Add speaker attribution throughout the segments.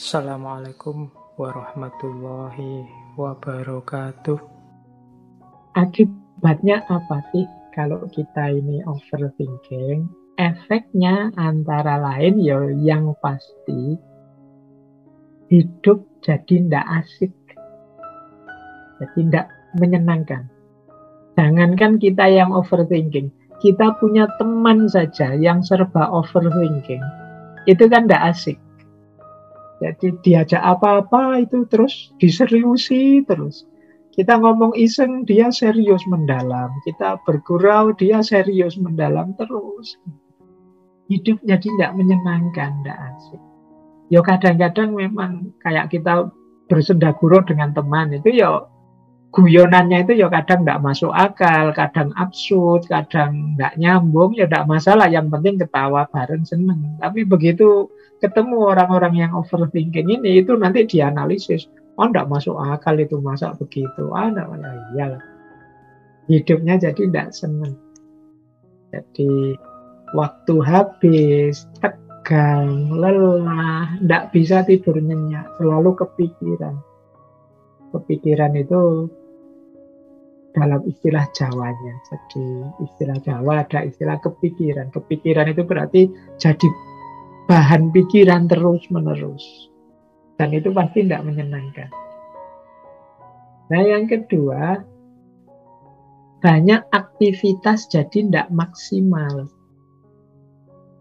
Speaker 1: Assalamualaikum warahmatullahi wabarakatuh.
Speaker 2: Akibatnya apa sih kalau kita ini overthinking? Efeknya antara lain ya yang pasti hidup jadi ndak asik, jadi ndak menyenangkan. Jangankan kita yang overthinking, kita punya teman saja yang serba overthinking, itu kan ndak asik. Jadi diajak apa-apa itu terus diseriusi terus. Kita ngomong iseng, dia serius mendalam. Kita bergurau, dia serius mendalam terus. Hidup jadi tidak menyenangkan, tidak asik. Ya kadang-kadang memang kayak kita bersendaguro dengan teman itu ya guyonannya itu ya kadang tidak masuk akal, kadang absurd, kadang tidak nyambung, ya tidak masalah. Yang penting ketawa bareng seneng. Tapi begitu ketemu orang-orang yang overthinking ini, itu nanti dianalisis. Oh, tidak masuk akal itu, masa begitu? Ah, tidak, ya iyalah. Hidupnya jadi tidak seneng. Jadi waktu habis, tegang, lelah, tidak bisa tidur nyenyak, selalu kepikiran. Kepikiran itu dalam istilah Jawanya. Jadi istilah Jawa ada istilah kepikiran. Kepikiran itu berarti jadi bahan pikiran terus-menerus. Dan itu pasti tidak menyenangkan. Nah yang kedua, banyak aktivitas jadi tidak maksimal.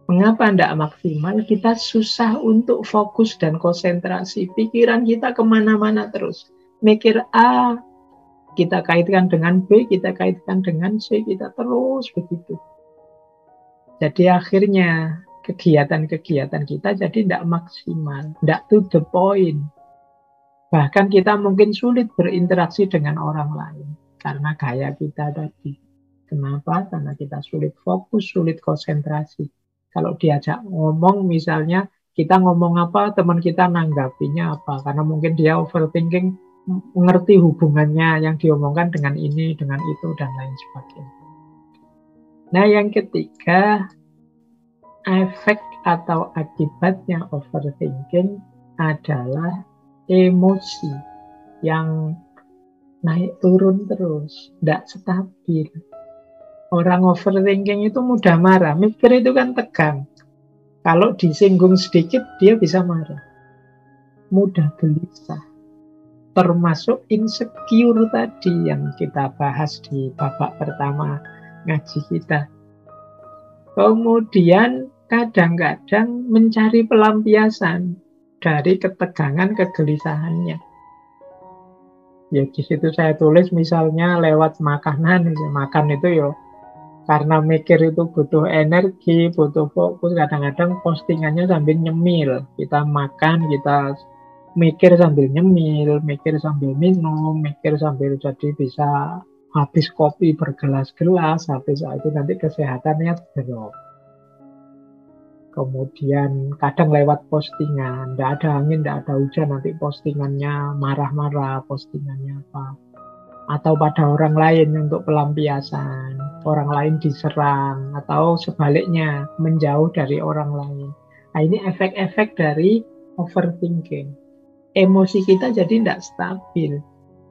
Speaker 2: Mengapa tidak maksimal? Kita susah untuk fokus dan konsentrasi. Pikiran kita kemana-mana terus. Mikir A, kita kaitkan dengan B, kita kaitkan dengan C, kita terus begitu. Jadi akhirnya kegiatan-kegiatan kita jadi tidak maksimal, tidak to the point. Bahkan kita mungkin sulit berinteraksi dengan orang lain karena gaya kita tadi. Kenapa? Karena kita sulit fokus, sulit konsentrasi. Kalau diajak ngomong misalnya, kita ngomong apa, teman kita nanggapinya apa. Karena mungkin dia overthinking, mengerti hubungannya yang diomongkan dengan ini, dengan itu, dan lain sebagainya. Nah, yang ketiga, efek atau akibatnya overthinking adalah emosi yang naik turun terus, tidak stabil. Orang overthinking itu mudah marah, mikir itu kan tegang. Kalau disinggung sedikit, dia bisa marah. Mudah gelisah. Termasuk insecure tadi yang kita bahas di babak pertama ngaji kita. Kemudian kadang-kadang mencari pelampiasan dari ketegangan kegelisahannya. Ya di situ saya tulis misalnya lewat makanan, makan itu ya karena mikir itu butuh energi, butuh fokus, kadang-kadang postingannya sambil nyemil. Kita makan, kita mikir sambil nyemil, mikir sambil minum, mikir sambil jadi bisa habis kopi bergelas-gelas, habis itu nanti kesehatannya drop. Kemudian kadang lewat postingan, tidak ada angin, tidak ada hujan, nanti postingannya marah-marah, postingannya apa. Atau pada orang lain untuk pelampiasan, orang lain diserang, atau sebaliknya menjauh dari orang lain. Nah ini efek-efek dari overthinking. Emosi kita jadi tidak stabil.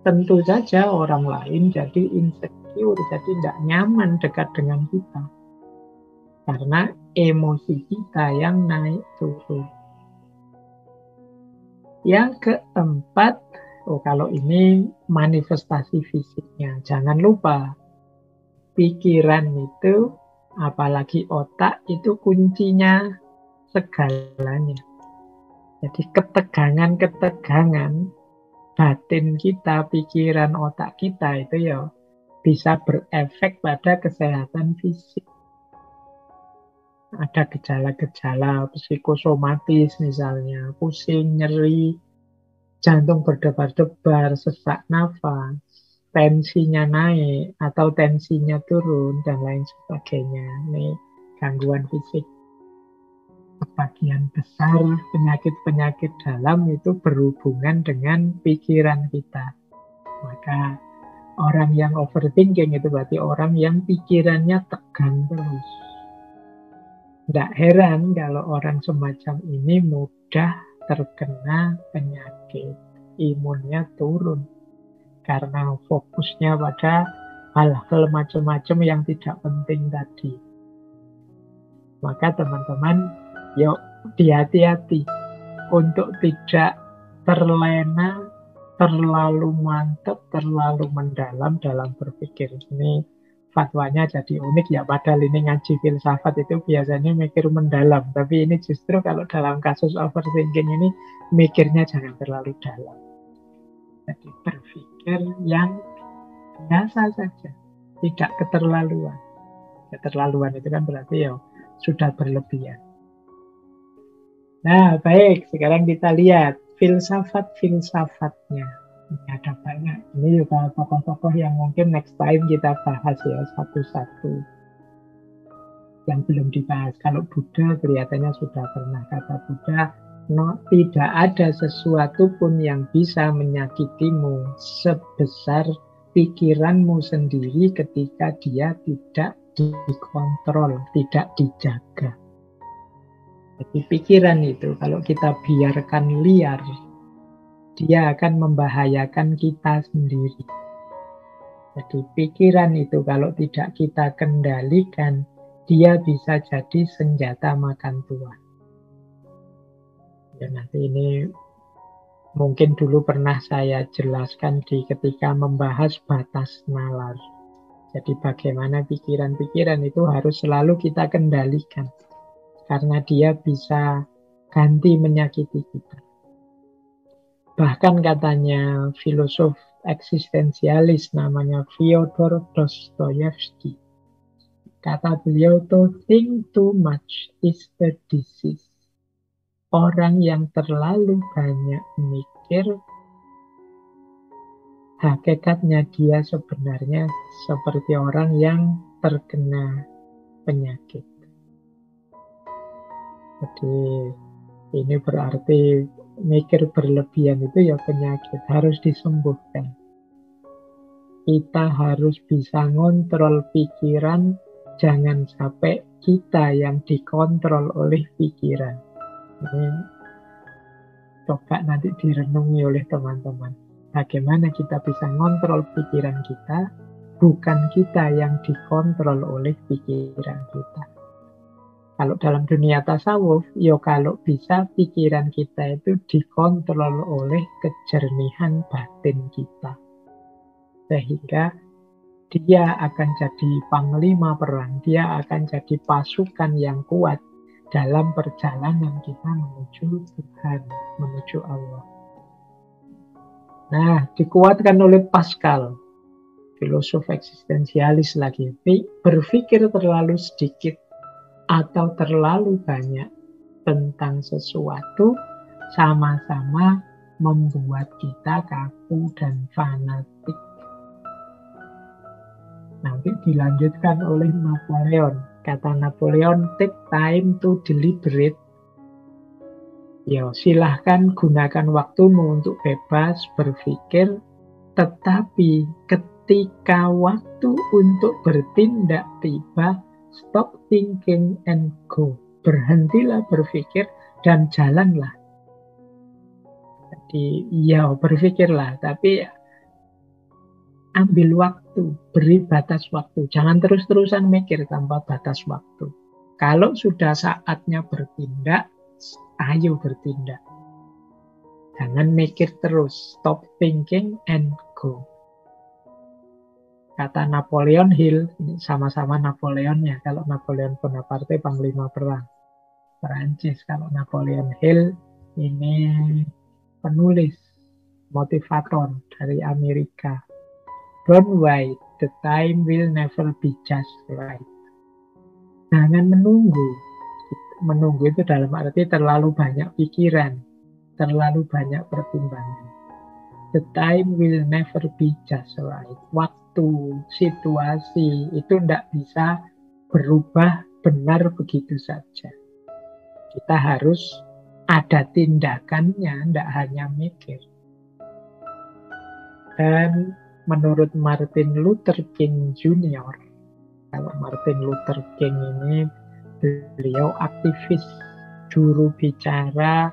Speaker 2: Tentu saja orang lain jadi insecure, jadi tidak nyaman dekat dengan kita. Karena emosi kita yang naik turun. Yang keempat, kalau ini manifestasi fisiknya. Jangan lupa, pikiran itu, apalagi otak, itu kuncinya segalanya. Jadi ketegangan-ketegangan batin kita, pikiran otak kita itu ya bisa berefek pada kesehatan fisik. Ada gejala-gejala psikosomatis misalnya, pusing, nyeri, jantung berdebar-debar, sesak nafas, tensinya naik atau tensinya turun, dan lain sebagainya. Ini gangguan fisik. Sebagian besar penyakit-penyakit dalam itu berhubungan dengan pikiran kita. Maka orang yang overthinking itu berarti orang yang pikirannya tegang terus. Tidak heran kalau orang semacam ini mudah terkena penyakit, imunnya turun karena fokusnya pada hal-hal macam-macam yang tidak penting tadi. Maka teman-teman, yuk hati-hati untuk tidak terlena, terlalu mantap, terlalu mendalam dalam berpikir. Ini fatwanya jadi unik ya, padahal ini ngaji filsafat itu biasanya mikir mendalam. Tapi ini justru kalau dalam kasus overthinking ini, mikirnya jangan terlalu dalam. Jadi berpikir yang biasa saja, tidak keterlaluan. Keterlaluan itu kan berarti ya sudah berlebihan. Nah, baik. Sekarang kita lihat filsafat-filsafatnya. Ini ada banyak. Ini juga tokoh-tokoh yang mungkin next time kita bahas ya satu-satu. Yang belum dibahas. Kalau Buddha kelihatannya sudah pernah. Kata Buddha, no, tidak ada sesuatu pun yang bisa menyakitimu sebesar pikiranmu sendiri ketika dia tidak dikontrol, tidak dijaga. Jadi pikiran itu kalau kita biarkan liar, dia akan membahayakan kita sendiri. Jadi pikiran itu kalau tidak kita kendalikan, dia bisa jadi senjata makan tuan. Ya, nanti ini mungkin dulu pernah saya jelaskan ketika membahas batas nalar. Jadi bagaimana pikiran-pikiran itu harus selalu kita kendalikan. Karena dia bisa ganti menyakiti kita. Bahkan katanya filosof eksistensialis namanya Fyodor Dostoyevsky. Kata beliau, to think too much is a disease. Orang yang terlalu banyak mikir, hakikatnya dia sebenarnya seperti orang yang terkena penyakit. Jadi ini berarti mikir berlebihan itu ya penyakit, harus disembuhkan. Kita harus bisa ngontrol pikiran, jangan sampai kita yang dikontrol oleh pikiran. Ini coba nanti direnungi oleh teman-teman. Bagaimana kita bisa ngontrol pikiran kita, bukan kita yang dikontrol oleh pikiran kita. Kalau dalam dunia tasawuf, ya kalau bisa pikiran kita itu dikontrol oleh kejernihan batin kita. Sehingga dia akan jadi panglima perang, dia akan jadi pasukan yang kuat dalam perjalanan kita menuju Tuhan, menuju Allah. Nah, dikuatkan oleh Pascal, filosof eksistensialis lagi. Berpikir terlalu sedikit atau terlalu banyak tentang sesuatu sama-sama membuat kita kaku dan fanatik. Nanti dilanjutkan oleh Napoleon. Kata Napoleon, take time to deliberate. Ya, silahkan gunakan waktumu untuk bebas berpikir, tetapi ketika waktu untuk bertindak tiba, stop thinking and go. Berhentilah berpikir dan jalanlah. Jadi ya berpikirlah, tapi ambil waktu, beri batas waktu. Jangan terus-terusan mikir tanpa batas waktu. Kalau sudah saatnya bertindak, ayo bertindak. Jangan mikir terus, stop thinking and go. Kata Napoleon Hill, ini sama-sama Napoleon ya. Kalau Napoleon Bonaparte panglima perang Perancis, kalau Napoleon Hill ini penulis, motivator dari Amerika. Don't wait, the time will never be just right. Jangan menunggu. Menunggu itu dalam arti terlalu banyak pikiran, terlalu banyak pertimbangan. The time will never be just right. Waktu, situasi itu tidak bisa berubah benar begitu saja. Kita harus ada tindakannya, tidak hanya mikir. Dan menurut Martin Luther King Jr., kalau Martin Luther King ini beliau aktivis, juru bicara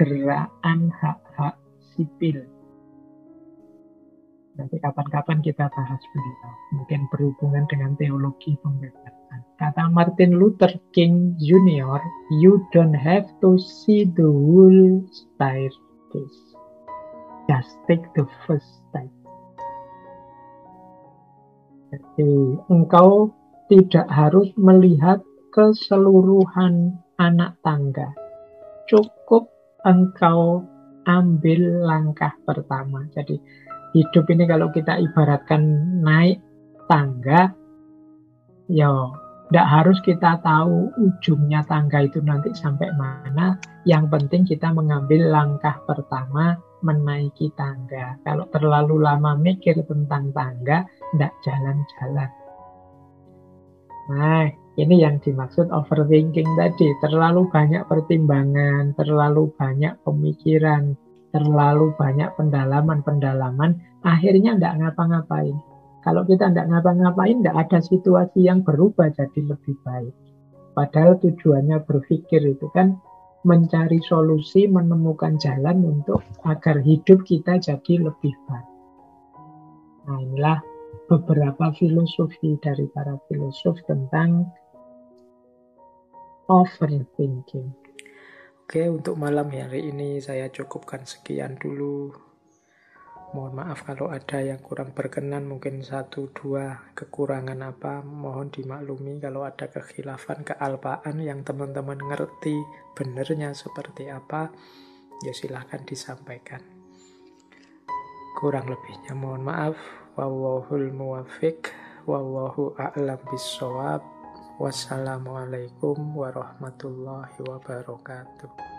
Speaker 2: pergeraan hak-hak sipil. Nanti kapan-kapan kita bahas beliau. Mungkin berhubungan dengan teologi pembebasan. Kata Martin Luther King Jr., you don't have to see the whole staircase. Just take the first step. Jadi engkau tidak harus melihat keseluruhan anak tangga. Cukup engkau ambil langkah pertama. Jadi hidup ini kalau kita ibaratkan naik tangga, ya tidak harus kita tahu ujungnya tangga itu nanti sampai mana. Yang penting kita mengambil langkah pertama menaiki tangga. Kalau terlalu lama mikir tentang tangga, tidak jalan-jalan. Nah, ini yang dimaksud overthinking tadi. Terlalu banyak pertimbangan, terlalu banyak pemikiran, terlalu banyak pendalaman-pendalaman, akhirnya tidak ngapa-ngapain. Kalau kita tidak ngapa-ngapain, tidak ada situasi yang berubah jadi lebih baik. Padahal tujuannya berpikir itu kan mencari solusi, menemukan jalan untuk agar hidup kita jadi lebih baik. Nah, inilah beberapa filosofi dari para filosof tentang overthinking.
Speaker 1: Oke, untuk malam hari ini saya cukupkan sekian dulu. Mohon maaf kalau ada yang kurang berkenan, mungkin 1-2 kekurangan apa, mohon dimaklumi. Kalau ada kekhilafan, kealpaan yang teman-teman ngerti benernya seperti apa, ya silahkan disampaikan. Kurang lebihnya mohon maaf. Wallahul muwaffiq, wallahu a'lam bissawab. Wassalamualaikum warahmatullahi wabarakatuh.